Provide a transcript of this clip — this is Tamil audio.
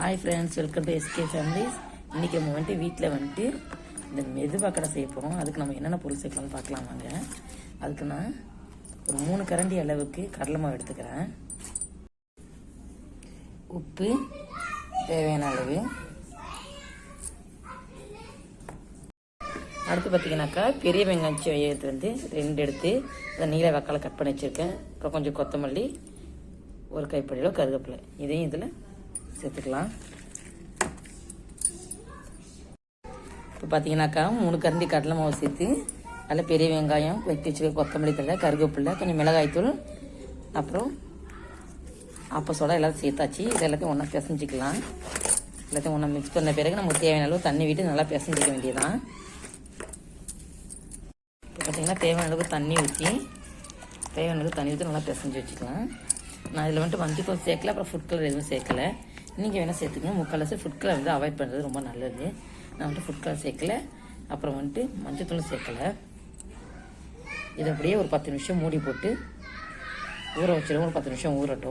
Hi friends, welcome to SK families. இன்றைக்கி நம்ம வீட்டில் இந்த மெதுவாக்கடை செய்ய போகிறோம். அதுக்கு நம்ம என்னென்ன பொருள் சேர்க்கலாம்னு பார்க்கலாம் வாங்க. அதுக்கு நான் ஒரு 3 கரண்டி அளவுக்கு கடலை மாவு எடுத்துக்கிறேன். உப்பு தேவையான அளவு. அடுத்து பார்த்தீங்கன்னாக்கா பெரிய வெங்காயம் எடுத்து 2 எடுத்து அதை நீல வாக்கால கட் பண்ணி வச்சுருக்கேன். அப்புறம் கொஞ்சம் கொத்தமல்லி, ஒரு கைப்படியில் கருவேப்பிலை, இதையும் இதில் சேர்த்துக்கலாம். இப்போ பார்த்தீங்கன்னாக்கா 3 கரண்டி கடலை மாவு சேர்த்து அதில் பெரிய வெங்காயம், வெட்டி வச்சுக்க கொத்தமல்லி தழை, கருவேப்பிலை, கொஞ்சம் மிளகாய்த்தூள், அப்புறம் அப்போ சோடா எல்லாத்தையும் சேர்த்தாச்சு. இது எல்லாத்தையும் ஒன்றா பிசைஞ்சிக்கலாம். எல்லாத்தையும் ஒன்றா மிக்ஸ் பண்ண பிறகு நமக்கு தேவையான அளவு தண்ணி விட்டு நல்லா பிசைஞ்சிக்க வேண்டியதான். இப்போ பார்த்தீங்கன்னா தேவையான அளவுக்கு தண்ணி ஊற்றி நல்லா பிசைஞ்சு வச்சுக்கலாம். நான் இதில் மஞ்சள் சேர்க்கல, அப்புறம் ஃபுட் கலர் எதுவும் சேர்க்கலை. நீங்கள் வேணால் சேர்த்துக்கங்க. முக்கால்வாசி ஃபுட் கலர் அவாய்ட் பண்ணுறது ரொம்ப நல்லது. நான் ஃபுட் கலர் சேர்க்கலை, அப்புறம் மஞ்சள் சேர்க்கலை. இதை அப்படியே ஒரு 10 நிமிஷம் மூடி போட்டு ஊற வச்சிடும். ஒரு 10 நிமிஷம் ஊறட்டும்.